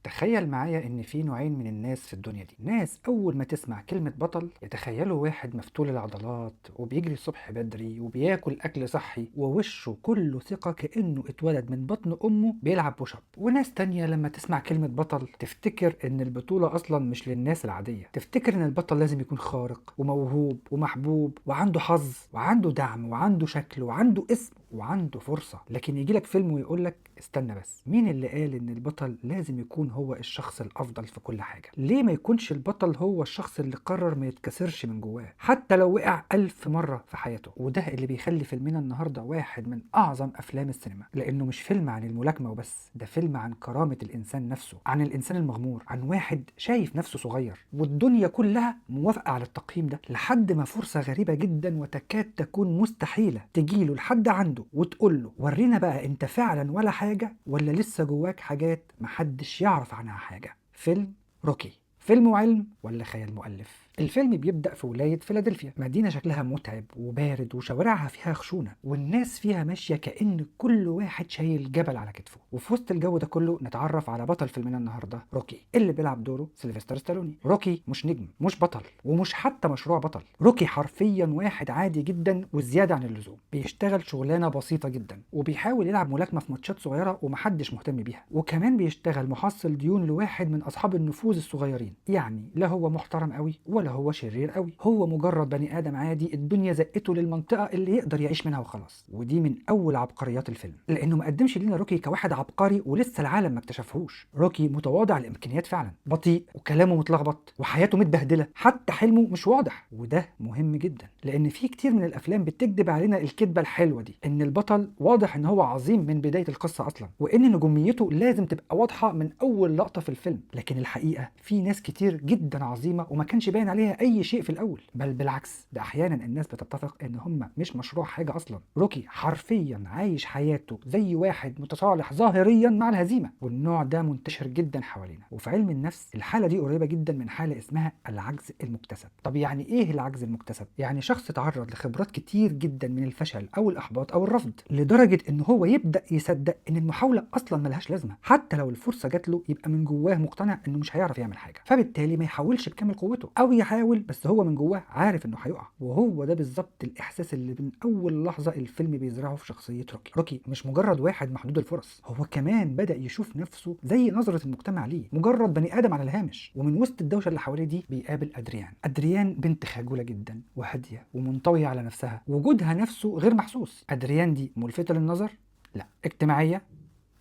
تخيل معايا إن في نوعين من الناس في الدنيا دي، ناس أول ما تسمع كلمة بطل يتخيلوا واحد مفتول العضلات وبيجري الصبح بدري وبياكل أكل صحي ووشه كله ثقة كأنه اتولد من بطن أمه بيلعب بوش اب. وناس تانية لما تسمع كلمة بطل تفتكر إن البطولة أصلا مش للناس العادية، تفتكر إن البطل لازم يكون خارق وموهوب ومحبوب وعنده حظ وعنده دعم وعنده شكل وعنده اسم وعنده فرصة. لكن يجيلك فيلم ويقولك استنى بس، مين اللي قال إن البطل لازم يكون هو الشخص الأفضل في كل حاجة؟ ليه ما يكونش البطل هو الشخص اللي قرر ما يتكسرش من جواه حتى لو وقع 1000 مرة في حياته؟ وده اللي بيخلي فيلمنا النهاردة واحد من أعظم أفلام السينما، لأنه مش فيلم عن الملاكمة وبس، ده فيلم عن كرامة الإنسان نفسه، عن الإنسان المغمور، عن واحد شايف نفسه صغير والدنيا كلها موافقة على التقييم ده، لحد ما فرصة غريبة جدا وتكاد تكون مستحيلة تجيله لحد عنده وتقول له ورينا بقى انت فعلا ولا حاجة ولا لسه جواك حاجات محدش يعرف عنها حاجة. فيلم روكي. فيلم علم ولا خيال مؤلف؟ الفيلم بيبدأ في ولاية فيلادلفيا، مدينة شكلها متعب وبارد وشوارعها فيها خشونة والناس فيها ماشية كأن كل واحد شايل جبل على كتفه. وفي وسط الجو ده كله نتعرف على بطل فيلمنا النهاردة، روكي، اللي بيلعب دوره سيلفستر ستالوني. روكي مش نجم، مش بطل، ومش حتى مشروع بطل. روكي حرفيا واحد عادي جدا وزيادة عن اللزوم، بيشتغل شغلانة بسيطة جدا وبيحاول يلعب ملاكمة في ماتشات صغيرة ومحدش مهتم بيها، وكمان بيشتغل محصل ديون لواحد من أصحاب النفوذ الصغيرين. يعني لا هو محترم قوي ولا هو شرير قوي، هو مجرد بني ادم عادي الدنيا زقته للمنطقه اللي يقدر يعيش منها وخلاص. ودي من اول عبقريات الفيلم، لانه ما قدمش لنا روكي كواحد عبقري ولسه العالم ما اكتشفهوش. روكي متواضع الامكانيات فعلا، بطيء وكلامه متلخبط وحياته متبهدله، حتى حلمه مش واضح. وده مهم جدا لان في كتير من الافلام بتكذب علينا الكذبه الحلوه دي، ان البطل واضح ان هو عظيم من بدايه القصه اصلا، وان نجوميته لازم تبقى واضحه من اول لقطه في الفيلم. لكن الحقيقه في ناس كتير جدا عظيمه وما كانش باين عليها اي شيء في الاول، بل بالعكس، ده احيانا الناس بتتفق ان هم مش مشروع حاجه اصلا. روكي حرفيا عايش حياته زي واحد متصالح ظاهريا مع الهزيمه، والنوع ده منتشر جدا حوالينا. وفي علم النفس الحاله دي قريبه جدا من حاله اسمها العجز المكتسب. طب يعني ايه العجز المكتسب؟ يعني شخص تعرض لخبرات كتير جدا من الفشل او الاحباط او الرفض لدرجه ان هو يبدا يصدق ان المحاوله اصلا ملهاش لازمه، حتى لو الفرصه جات له يبقى من جواه مقتنع انه مش هيعرف يعمل حاجه، فبالتالي ما يحاولش بكامل قوته، او يحاول بس هو من جواه عارف انه هيقع. وهو ده بالظبط الاحساس اللي من اول لحظه الفيلم بيزرعه في شخصيه روكي. روكي مش مجرد واحد محدود الفرص، هو كمان بدا يشوف نفسه زي نظره المجتمع ليه، مجرد بني ادم على الهامش. ومن وسط الدوشه اللي حواليه دي بيقابل ادريان. ادريان بنت خجوله جدا وهاديه ومنطويه على نفسها، وجودها نفسه غير محسوس. ادريان دي ملفته للنظر؟ لا. اجتماعيه؟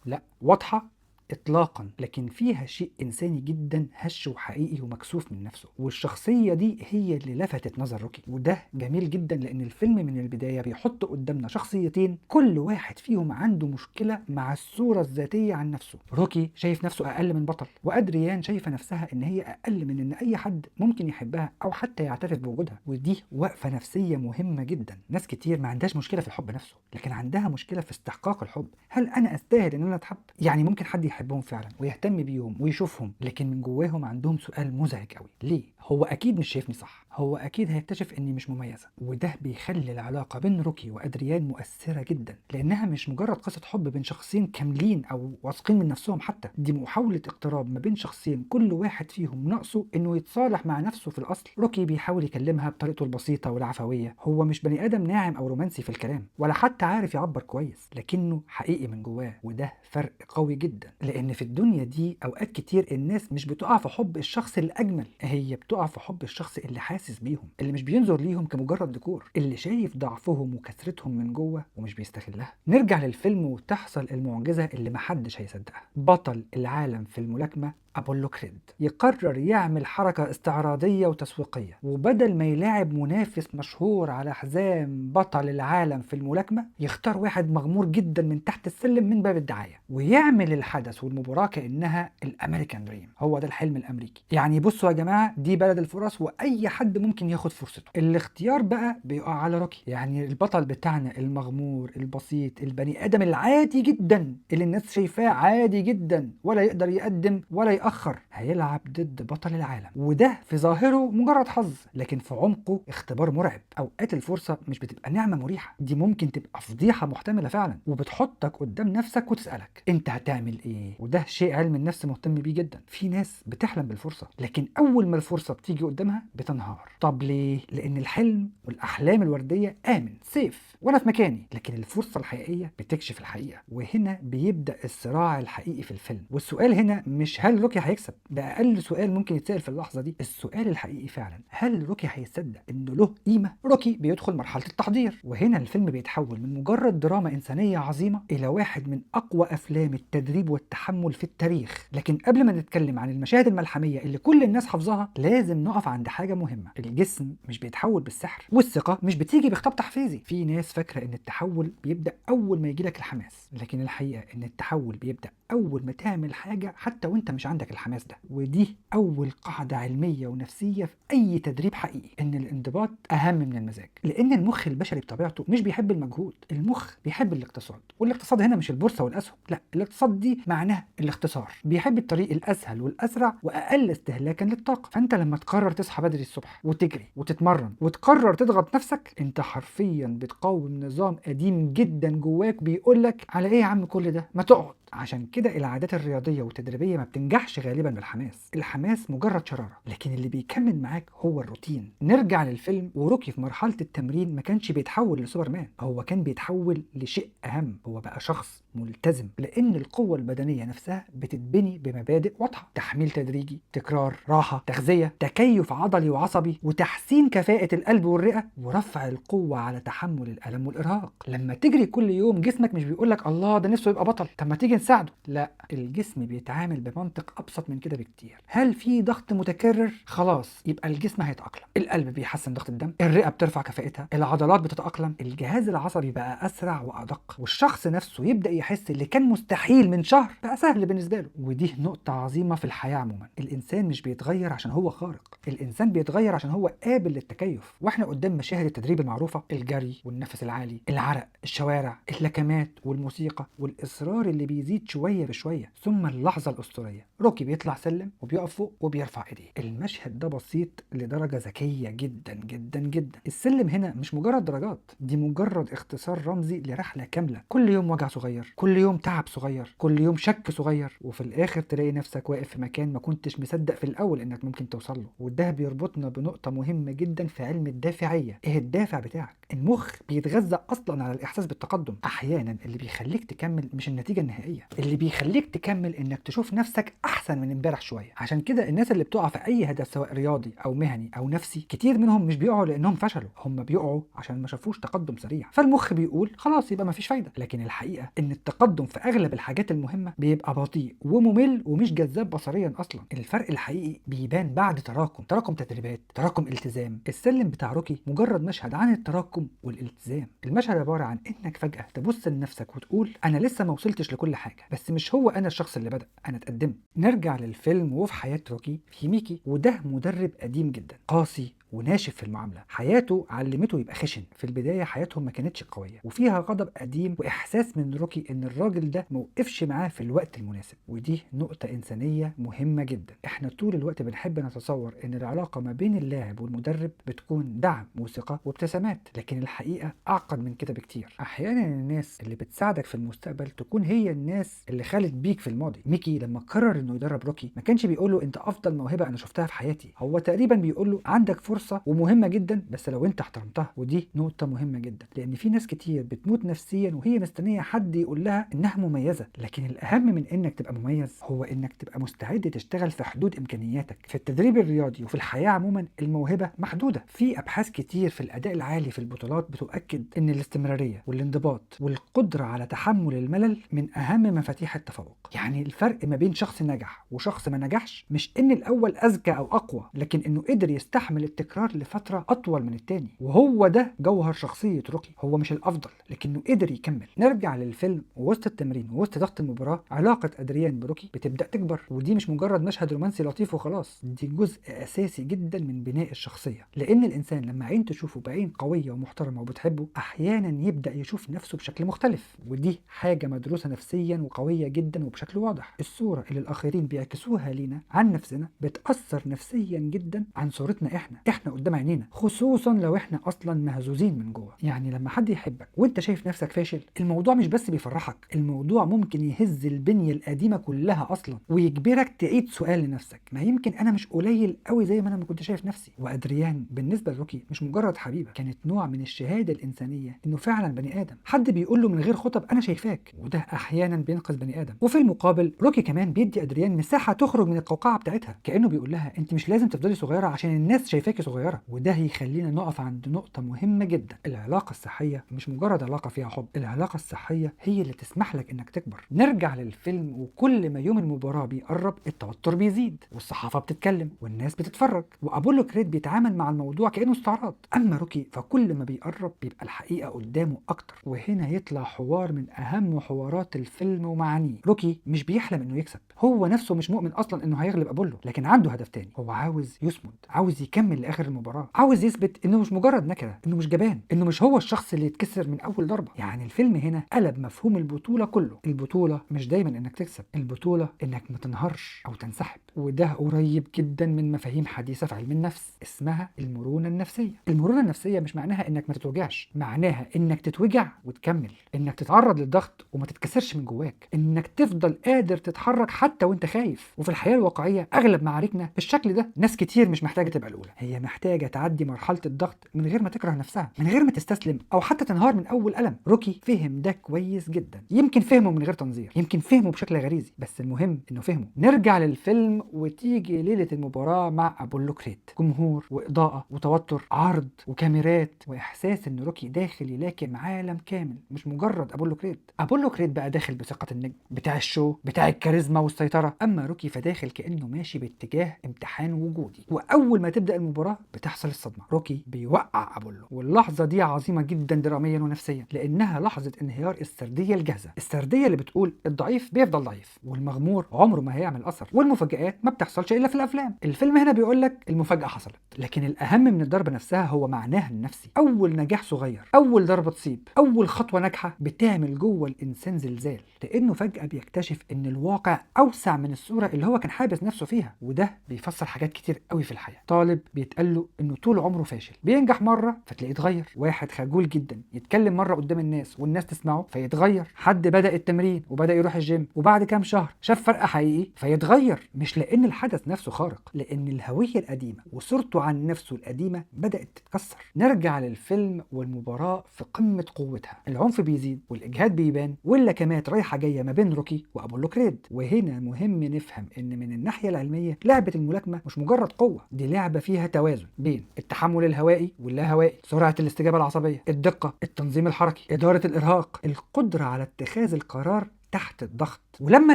لا. واضحه؟ اطلاقا. لكن فيها شيء انساني جدا، هش وحقيقي ومكسوف من نفسه، والشخصيه دي هي اللي لفتت نظر روكي. وده جميل جدا لان الفيلم من البدايه بيحط قدامنا شخصيتين كل واحد فيهم عنده مشكله مع الصوره الذاتيه عن نفسه. روكي شايف نفسه اقل من بطل، وادريان شايفه نفسها ان هي اقل من ان اي حد ممكن يحبها او حتى يعترف بوجودها. ودي وقفه نفسيه مهمه جدا. ناس كتير ما عندهاش مشكله في الحب نفسه، لكن عندها مشكله في استحقاق الحب. هل انا استاهل ان انا اتحب؟ يعني ممكن حد يحبهم فعلا ويهتم بيهم ويشوفهم، لكن من جواهم عندهم سؤال مزعج قوي، ليه؟ هو اكيد مش شايفني صح، هو اكيد هيكتشف اني مش مميزه. وده بيخلي العلاقه بين روكي وادريان مؤثره جدا، لانها مش مجرد قصه حب بين شخصين كاملين او واثقين من نفسهم، حتى دي محاوله اقتراب ما بين شخصين كل واحد فيهم ناقصه انه يتصالح مع نفسه في الاصل. روكي بيحاول يكلمها بطريقته البسيطه والعفويه، هو مش بني ادم ناعم او رومانسي في الكلام ولا حتى عارف يعبر كويس، لكنه حقيقي من جواه. وده فرق قوي جدا، لان في الدنيا دي اوقات كتير الناس مش بتقع في حب الشخص الاجمل، هي بتقع في حب الشخص اللي حاسس بيهم، اللي مش بينظر ليهم كمجرد ديكور، اللي شايف ضعفهم وكسرتهم من جوه ومش بيستغلها. نرجع للفيلم وتحصل المعجزه اللي محدش هيصدقها. بطل العالم في الملاكمه أبولو كريد يقرر يعمل حركة استعراضية وتسويقية، وبدل ما يلاعب منافس مشهور على حزام بطل العالم في الملاكمة يختار واحد مغمور جدا من تحت السلم من باب الدعاية، ويعمل الحدث والمباراة كأنها الأمريكان دريم. هو ده الحلم الأمريكي. يعني بصوا يا جماعة، دي بلد الفرص وأي حد ممكن ياخد فرصته. الاختيار بقى بيقع على روكي، يعني البطل بتاعنا المغمور البسيط البني آدم العادي جدا اللي الناس شايفاه عادي جدا ولا يقدر يقدم ولا يأخر، هيلعب ضد بطل العالم. وده في ظاهره مجرد حظ، لكن في عمقه اختبار مرعب. اوقات الفرصة مش بتبقى نعمة مريحة، دي ممكن تبقى فضيحة محتملة فعلا، وبتحطك قدام نفسك وتسألك انت هتعمل ايه؟ ايه؟ وده شيء علم النفس مهتم بيه جدا. في ناس بتحلم بالفرصه لكن اول ما الفرصه بتيجي قدامها بتنهار. طب ليه؟ لان الحلم والاحلام الورديه امن سيف وانا في مكاني، لكن الفرصه الحقيقيه بتكشف الحقيقه، وهنا بيبدا الصراع الحقيقي في الفيلم. والسؤال هنا مش هل روكي هيكسب، ده اقل سؤال ممكن يتسال في اللحظه دي. السؤال الحقيقي فعلا هل روكي هيصدق انه له قيمه؟ روكي بيدخل مرحله التحضير، وهنا الفيلم بيتحول من مجرد دراما انسانيه عظيمه الى واحد من اقوى افلام التدريب والتحمل في التاريخ. لكن قبل ما نتكلم عن المشاهد الملحميه اللي كل الناس حافظاها لازم نقف عند حاجه مهمه. الجسم مش بيتحول بالسحر، والثقه مش بتيجي بخطاب تحفيزي. في ناس فاكره ان التحول بيبدا اول ما يجيلك الحماس، لكن الحقيقه ان التحول بيبدا اول ما تعمل حاجه حتى وانت مش عندك الحماس ده. ودي اول قاعده علميه ونفسيه في اي تدريب حقيقي، ان الانضباط اهم من المزاج. لان المخ البشري بطبيعته مش بيحب المجهود، المخ بيحب الاقتصاد. والاقتصاد هنا مش البورصه والاسهم، لا، الاقتصاد دي معناها الاختصار. بيحب الطريق الاسهل والاسرع واقل استهلاكا للطاقه. فانت لما تقرر تصحى بدري الصبح وتجري وتتمرن وتقرر تضغط نفسك، انت حرفيا بتقاوم نظام قديم جدا جواك بيقول لك على ايه يا عم كل ده، ما تقعد. عشان كده العادات الرياضيه والتدريبيه ما بتنجحش غالبا بالحماس. الحماس مجرد شراره، لكن اللي بيكمل معاك هو الروتين. نرجع للفيلم، وروكي في مرحله التمرين ما كانش بيتحول لسوبرمان، هو كان بيتحول لشيء اهم، هو بقى شخص ملتزم. لان القوه البدنيه نفسها بتتبني بمبادئ واضحه: تحميل تدريجي، تكرار، راحه، تغذيه، تكيف عضلي وعصبي، وتحسين كفاءه القلب والرئه، ورفع القوه على تحمل الالم والارهاق. لما تجري كل يوم جسمك مش بيقولك الله ده نفسه يبقى بطل، طب ما تيجي نساعده. لا، الجسم بيتعامل بمنطق ابسط من كده بكتير. هل في ضغط متكرر؟ خلاص يبقى الجسم هيتاقلم. القلب بيحسن ضغط الدم، الرئه بترفع كفاءتها، العضلات بتتاقلم، الجهاز العصبي بقى اسرع وادق، والشخص نفسه يبدا يحس اللي كان مستحيل من شهر بقى سهل بالنسبه له. ودي نقطه عظيمه في الحياه عموما. الانسان مش بيتغير عشان هو خارق، الانسان بيتغير عشان هو قابل للتكيف. واحنا قدام مشاهد التدريب المعروفه: الجري والنفس العالي، العرق، الشوارع، اللكمات والموسيقى والاصرار اللي بيزيد شويه بشويه. ثم اللحظه الاسطوريه: روكي بيطلع سلم وبيقف فوق وبيرفع ايديه. المشهد ده بسيط لدرجه ذكيه جدا جدا جدا. السلم هنا مش مجرد درجات، دي مجرد اختصار رمزي لرحله كامله. كل يوم وجع صغير، كل يوم تعب صغير، كل يوم شك صغير، وفي الاخر تلاقي نفسك واقف في مكان ما كنتش مصدق في الاول انك ممكن توصل له. وده بيربطنا بنقطه مهمه جدا في علم الدافعيه. ايه الدافع بتاعك؟ المخ بيتغذى اصلا على الاحساس بالتقدم. احيانا اللي بيخليك تكمل مش النتيجه النهائيه، اللي بيخليك تكمل انك تشوف نفسك احسن من امبارح شويه. عشان كده الناس اللي بتقع في اي هدف سواء رياضي او مهني او نفسي، كتير منهم مش بيقعوا لانهم فشلوا، هم بيقعوا عشان ما شافوش تقدم سريع. فالمخ بيقول خلاص يبقى ما فيش فايده. لكن الحقيقه ان التقدم في اغلب الحاجات المهمه بيبقى بطيء وممل ومش جذاب بصريا اصلا. الفرق الحقيقي بيبان بعد تراكم تدريبات، تراكم التزام. السلم بتاع روكي مجرد مشهد عن التراكم والالتزام. المشهد عباره عن انك فجاه تبص لنفسك وتقول انا لسه ما وصلتش لكل حاجه، بس مش هو انا الشخص اللي بدأ، انا اتقدمت. نرجع للفيلم وفي حياه روكي في ميكي، وده مدرب قديم جدا قاسي وناشف في المعامله. حياته علمته يبقى خشن. في البدايه حياتهم ما كانتش قويه وفيها غضب قديم واحساس من روكي ان الراجل ده موقفش معاه في الوقت المناسب. ودي نقطه انسانيه مهمه جدا. احنا طول الوقت بنحب نتصور ان العلاقه ما بين اللاعب والمدرب بتكون دعم وثقه وابتسامات، لكن الحقيقه اعقد من كده بكتير. احيانا الناس اللي بتساعدك في المستقبل تكون هي الناس اللي خالت بيك في الماضي. ميكي لما قرر انه يدرب روكي ما كانش بيقول له انت افضل موهبه انا شفتها في حياتي، هو تقريبا بيقول له عندك فرصه ومهمه جدا بس لو انت احترمتها. ودي نقطه مهمه جدا، لان في ناس كتير بتموت نفسيا وهي مستنيه حد يقول لها انها مميزه. لكن الاهم من انك تبقى مميز هو انك تبقى مستعد تشتغل في حدود امكانياتك. في التدريب الرياضي وفي الحياه عموما الموهبه محدوده. في ابحاث كتير في الاداء العالي في البطولات بتؤكد ان الاستمراريه والانضباط والقدره على تحمل الملل من اهم مفاتيح التفوق. يعني الفرق ما بين شخص نجح وشخص ما نجحش مش ان الاول اذكى او اقوى، لكن انه قدر يستحمل التكرار لفتره اطول من التاني. وهو ده جوهر شخصيه روكي، هو مش الافضل لكنه قدر يكمل. نرجع للفيلم، ووسط التمرين ووسط ضغط المباراه علاقه ادريان بروكي بتبدا تكبر. ودي مش مجرد مشهد رومانسي لطيف وخلاص، دي جزء اساسي جدا من بناء الشخصيه. لان الانسان لما عين تشوفه بعين قويه ومحترمه وبتحبه احيانا يبدا يشوف نفسه بشكل مختلف. ودي حاجه مدروسه نفسيا وقويه جدا وبشكل واضح. الصوره اللي الاخرين بيعكسوها لينا عن نفسنا بتاثر نفسيا جدا عن صورتنا احنا احنا قدام عينينا، خصوصا لو احنا اصلا مهزوزين من جوه. يعني لما حد يحبك وانت شايف نفسك فاشل، الموضوع مش بس بيفرحك، الموضوع ممكن يهز البنية القديمة كلها اصلا ويجبرك تعيد سؤال لنفسك، ما يمكن انا مش قليل قوي زي ما انا ما كنت شايف نفسي. وادريان بالنسبة لروكي مش مجرد حبيبة، كانت نوع من الشهادة الانسانية انه فعلا بني ادم، حد بيقول له من غير خطب انا شايفاك، وده احيانا بينقذ بني ادم. وفي المقابل روكي كمان بيدي ادريان مساحة تخرج من القوقعة بتاعتها، كانه بيقول لها انت مش لازم تفضلي صغيرة عشان الناس شايفاكي صغيرة. وده يخلينا نقف عند نقطة مهمة جدا، العلاقة الصحية مش مجرد علاقة فيها حب، العلاقة الصحية هي اللي تسمح لك انك تكبر. نرجع للفيلم، وكل ما يوم المباراة بيقرب التوتر بيزيد، والصحافة بتتكلم والناس بتتفرج، وابولو كريد بيتعامل مع الموضوع كأنه استعراض. اما روكي فكل ما بيقرب بيبقى الحقيقة قدامه اكتر، وهنا يطلع حوار من اهم حوارات الفيلم ومعانيه. روكي مش بيحلم انه يكسب، هو نفسه مش مؤمن اصلا انه هيغلب ابولو، لكن عنده هدف تاني، هو عاوز يصمد، عاوز يكمل لاخر المباراة، عاوز يثبت انه مش مجرد نكرة، انه مش جبان، انه مش هو الشخص اللي يتكسر من اول ضربة. يعني الفيلم هنا قلب مفهوم البطولة كله، البطولة مش دايما انك تكسب، البطولة انك ما تنهارش او تنسحب. وده قريب جدا من مفاهيم حديثة في علم النفس اسمها المرونة النفسية. المرونة النفسية مش معناها انك ما تتوجعش، معناها انك تتوجع وتكمل، انك تتعرض للضغط وما تتكسرش من جواك، انك تفضل قادر تتحرك حتى وانت خايف. وفي الحياة الواقعية اغلب معاركنا بالشكل ده. ناس كتير مش محتاجة تبقى الاولى، هي محتاجة تعدي مرحلة الضغط من غير ما تكره نفسها، من غير ما تستسلم او حتى تنهار من اول ألم. روكي فهم ده كويس جدا، يمكن فهمه من غير تنظير، يمكن فهمه بشكل غريزي، بس المهم انه فهمه. نرجع للفيلم وتيجي ليلة المباراة مع ابولو كريد، جمهور واضاءة وتوتر، عرض وكاميرات، واحساس ان روكي داخل يلاكم عالم كامل مش مجرد ابولو كريد. ابولو كريد بقى داخل بثقة النجم بتاع الشو، بتاع الكاريزما والسيطرة، اما روكي فداخل كأنه ماشي باتجاه امتحان وجودي. واول ما تبدأ المباراة بتحصل الصدمة، روكي بيوقع ابولو، واللحظة دي عظيمة جدا دراميا ونفسيا، لانها لحظة انهيار السردية الجاهزة، السردية اللي بتقول الضعيف بيفضل ضعيف، والمغمور عمره ما هيعمل اثر، والمفاجآت ما بتحصلش الا في الافلام. الفيلم هنا بيقول لك المفاجأة حصلت، لكن الاهم من الضربة نفسها هو معناها النفسي. اول نجاح صغير، اول ضربة تصيب، اول خطوة ناجحة بتعمل جوه الانسان زلزال، لانه فجأة بيكتشف ان الواقع اوسع من الصورة اللي هو كان حابس نفسه فيها. وده بيفسر حاجات كتير قوي في الحياة. طالب بيتقال له انه طول عمره فاشل، بينجح مرة فتلاقيه اتغير. واحد خجول جدا يتكلم مرة قدام الناس والناس تسمعه فيتغير. حد بدأ التمرين وبدأ يروح الجيم وبعد كام شهر شاف فرق حقيقي فيتغير، مش لان الحدث نفسه خارق، لان الهوية القديمة وصورته عن نفسه القديمة بدأت تتكسر. نرجع للفيلم والمباراة في قمة قوتها، العنف بيزيد والاجهاد بيبان واللكمات رايحة جاية ما بين روكي وابولو كريد. وهنا مهم نفهم ان من الناحية العلمية لعبة الملاكمة مش مجرد قوة، دي لعبة فيها توازن بين التحمل الهوائي واللا هوائي، سرعة الاستجابة العصبية، الدقة، التنظيم الحركي، إدارة الإرهاق، القدرة على اتخاذ القرار تحت الضغط. ولما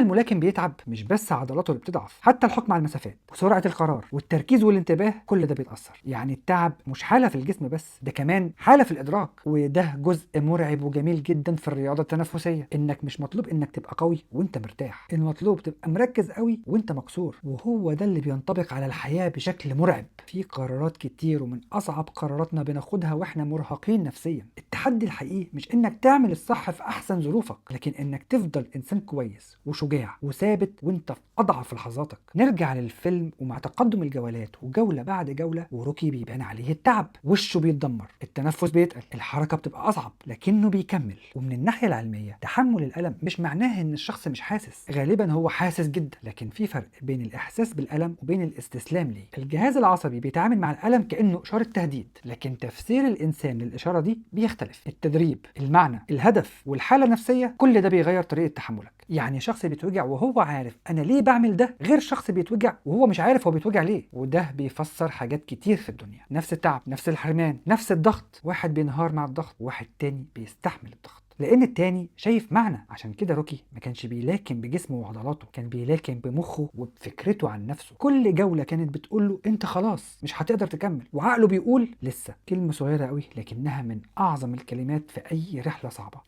الملاكم بيتعب مش بس عضلاته اللي بتضعف، حتى الحكم على المسافات وسرعة القرار والتركيز والانتباه كل ده بيتأثر. يعني التعب مش حالة في الجسم بس، ده كمان حالة في الإدراك. وده جزء مرعب وجميل جدا في الرياضة التنافسية، إنك مش مطلوب إنك تبقى قوي وإنت مرتاح، المطلوب تبقى مركز قوي وإنت مكسور. وهو ده اللي بينطبق على الحياة بشكل مرعب. في قرارات كتير ومن أصعب قراراتنا بناخدها وإحنا مرهقين نفسيا. التحدي الحقيقي مش إنك تعمل الصح في أحسن ظروفك، لكن إنك تفضل إنسان كويس وشجاع وثابت وانت في اضعف لحظاتك. نرجع للفيلم، ومع تقدم الجولات وجوله بعد جوله وروكي بيبان عليه التعب، وشه بيتدمر، التنفس بيتقل، الحركه بتبقى اصعب، لكنه بيكمل. ومن الناحيه العلميه تحمل الالم مش معناه ان الشخص مش حاسس، غالبا هو حاسس جدا، لكن في فرق بين الاحساس بالالم وبين الاستسلام ليه. الجهاز العصبي بيتعامل مع الالم كانه اشاره تهديد، لكن تفسير الانسان للاشاره دي بيختلف. التدريب، المعنى، الهدف، والحاله النفسيه، كل ده بيغير طريقه تحملك. يعني شخص بيتوجع وهو عارف انا ليه بعمل ده، غير شخص بيتوجع وهو مش عارف هو بيتوجع ليه. وده بيفسر حاجات كتير في الدنيا، نفس التعب، نفس الحرمان، نفس الضغط. واحد بينهار مع الضغط، واحد تاني بيستحمل الضغط لان التاني شايف معنى. عشان كده روكي ما كانش بيلاكم بجسمه وعضلاته، كان بيلاكم بمخه وبفكرته عن نفسه. كل جولة كانت بتقول له انت خلاص مش هتقدر تكمل، وعقله بيقول لسه. كلمة صغيرة قوي لكنها من اعظم الكلمات في اي رحلة صعبة.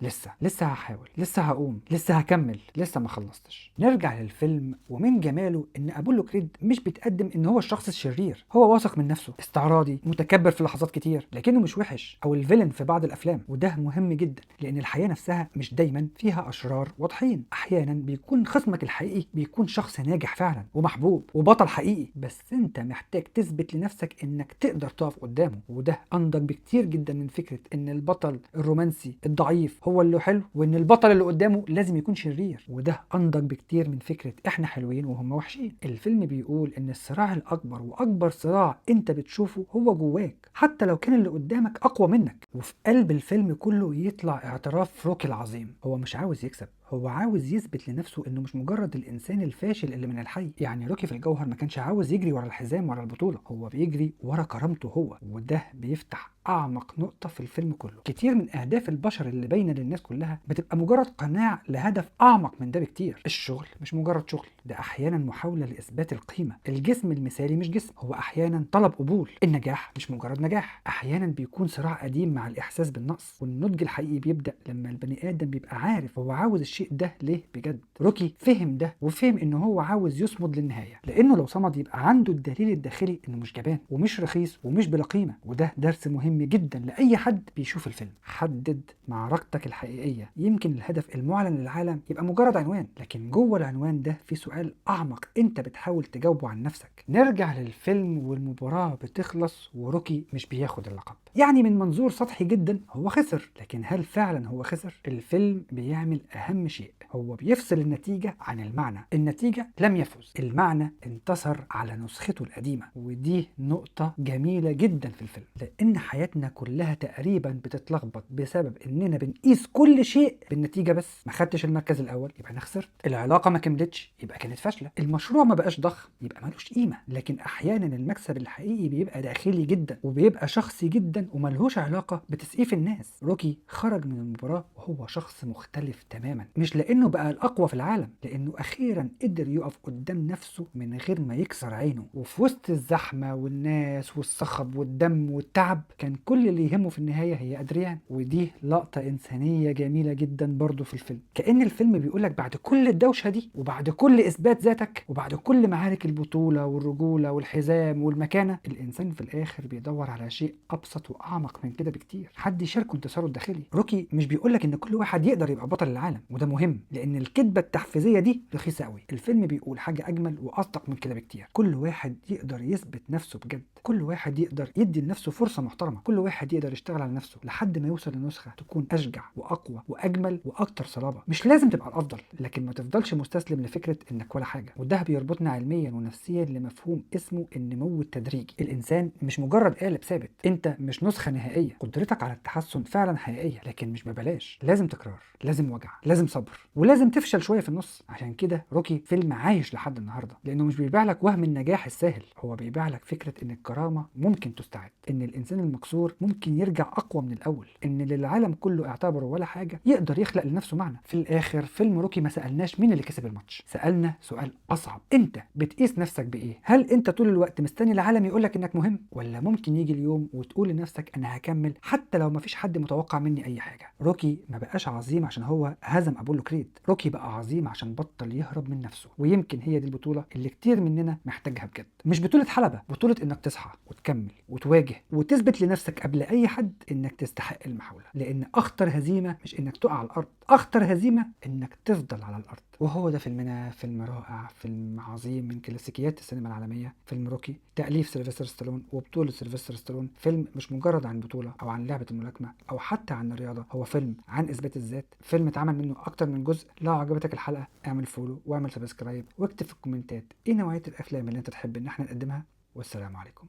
لسه هحاول، لسه هقوم، لسه هكمل، لسه ما خلصتش. نرجع للفيلم، ومن جماله ان ابولو كريد مش بيتقدم ان هو الشخص الشرير، هو واثق من نفسه، استعراضي، متكبر في لحظات كتير، لكنه مش وحش او الفيلن في بعض الافلام. وده مهم جدا لان الحياة نفسها مش دايما فيها أشرار واضحين، أحيانا بيكون خصمك الحقيقي بيكون شخص ناجح فعلا ومحبوب وبطل حقيقي، بس أنت محتاج تثبت لنفسك إنك تقدر تقف قدامه. وده أنضج بكتير جدا من فكرة إن البطل الرومانسي الضعيف هو اللي حلو وإن البطل اللي قدامه لازم يكون شرير. وده أنضج بكتير من فكرة إحنا حلوين وهم وحشين. الفيلم بيقول إن الصراع الأكبر وأكبر صراع أنت بتشوفه هو جواك، حتى لو كان اللي قدامك أقوى منك. وفي قلب الفيلم كله يطلع اعتراف روكي العظيم، هو مش عاوز يكسب، هو عاوز يثبت لنفسه انه مش مجرد الانسان الفاشل اللي من الحي. يعني روكي في الجوهر ما كانش عاوز يجري ورا الحزام ورا البطولة، هو بيجري ورا كرامته هو. وده بيفتح اعمق نقطة في الفيلم كله. كتير من اهداف البشر اللي باينة للناس كلها بتبقى مجرد قناع لهدف اعمق من ده بكتير. الشغل مش مجرد شغل، ده احيانا محاولة لاثبات القيمة. الجسم المثالي مش جسم، هو احيانا طلب قبول. النجاح مش مجرد نجاح، احيانا بيكون صراع قديم مع الاحساس بالنقص. والنضج الحقيقي بيبدأ لما البني ادم بيبقى عارف هو عاوز الشيء ده ليه بجد. روكي فهم ده وفهم ان هو عاوز يصمد للنهايه، لانه لو صمد يبقى عنده الدليل الداخلي انه مش جبان ومش رخيص ومش بلا قيمه. وده درس مهم جدا لاي حد بيشوف الفيلم. حدد معركتك الحقيقيه. يمكن الهدف المعلن للعالم يبقى مجرد عنوان، لكن جوه العنوان ده في سؤال اعمق انت بتحاول تجاوبه عن نفسك. نرجع للفيلم والمباراه بتخلص وروكي مش بياخد اللقب. يعني من منظور سطحي جدا هو خسر، لكن هل فعلا هو خسر؟ الفيلم بيعمل اهم شيء، هو بيفصل النتيجة عن المعنى. النتيجة لم يفوز، المعنى انتصر على نسخته القديمة. ودي نقطة جميلة جدا في الفيلم، لأن حياتنا كلها تقريبا بتتلخبط بسبب إننا بنقيس كل شيء بالنتيجة بس. ما خدتش المركز الأول يبقى أنا خسرت، العلاقة ما كملتش يبقى كانت فاشلة، المشروع ما بقاش ضخم يبقى ملوش قيمة. لكن أحيانا المكسب الحقيقي بيبقى داخلي جدا وبيبقى شخصي جدا وملهوش علاقة بتسقيف الناس. روكي خرج من المباراة وهو شخص مختلف تماما، مش لأنه بقى الأقوى في العالم، لأنه أخيرا قدر يقف قدام نفسه من غير ما يكسر عينه. وفي وسط الزحمة والناس والصخب والدم والتعب كان كل اللي يهمه في النهاية هي أدريان. ودي لقطة إنسانية جميلة جدا برضو في الفيلم. كأن الفيلم بيقولك بعد كل الدوشة دي وبعد كل إثبات ذاتك وبعد كل معارك البطولة والرجولة والحزام والمكانة، الإنسان في الآخر بيدور على شيء أبسط وأعمق من كده بكتير، حد يشاركه انتصاره الداخلي. روكي مش بيقولك إن كل واحد يقدر يبقى بطل العالم، وده مهم لان الكذبه التحفيزيه دي رخيصه قوي. الفيلم بيقول حاجه اجمل واصدق من كده بكتير. كل واحد يقدر يثبت نفسه بجد، كل واحد يقدر يدي لنفسه فرصه محترمه، كل واحد يقدر يشتغل على نفسه لحد ما يوصل لنسخه تكون اشجع واقوى واجمل واكتر صلابه. مش لازم تبقى الافضل، لكن ما تفضلش مستسلم لفكره انك ولا حاجه. وده بيربطنا علميا ونفسيا لمفهوم اسمه النمو التدريجي. الانسان مش مجرد قالب ثابت، انت مش نسخه نهائيه. قدرتك على التحسن فعلا حقيقيه، لكن مش ببلاش، لازم تكرار، لازم وجع، لازم صبر، ولازم تفشل شويه في النص. عشان كده روكي فيلم عايش لحد النهارده، لانه مش بيبيع لك وهم النجاح السهل، هو بيبيع لك فكره ان الكرامه ممكن تستعد، ان الانسان المكسور ممكن يرجع اقوى من الاول، ان اللي العالم كله اعتبره ولا حاجه يقدر يخلق لنفسه معنى. في الاخر فيلم روكي ما سالناش مين اللي كسب الماتش، سالنا سؤال اصعب: انت بتقيس نفسك بايه؟ هل انت طول الوقت مستني العالم يقول لك انك مهم، ولا ممكن يجي اليوم وتقول لنفسك انا هكمل حتى لو مفيش حد متوقع مني اي حاجه؟ روكي ما بقاش عظيم عشان هو هزم ابولو كريد، روكي بقى عظيم عشان بطل يهرب من نفسه. ويمكن هي دي البطوله اللي كتير مننا محتاجها بجد، مش بطوله حلبه، بطوله انك تصحى وتكمل وتواجه وتثبت لنفسك قبل اي حد انك تستحق المحاوله. لان اخطر هزيمه مش انك تقع على الارض، اخطر هزيمه انك تفضل على الارض. وهو ده فيلمنا، فيلم رائع، فيلم عظيم من كلاسيكيات السينما العالمية، فيلم روكي، تأليف سيلفستر ستالون وبطولة سيلفستر ستالون. فيلم مش مجرد عن بطولة أو عن لعبة الملاكمة أو حتى عن الرياضة، هو فيلم عن إثبات الذات. فيلم اتعمل منه أكتر من جزء. لو عجبتك الحلقة اعمل فولو واعمل سبسكرايب واكتب في الكومنتات إيه نوعية الأفلام اللي أنت تحب إن احنا نقدمها. والسلام عليكم.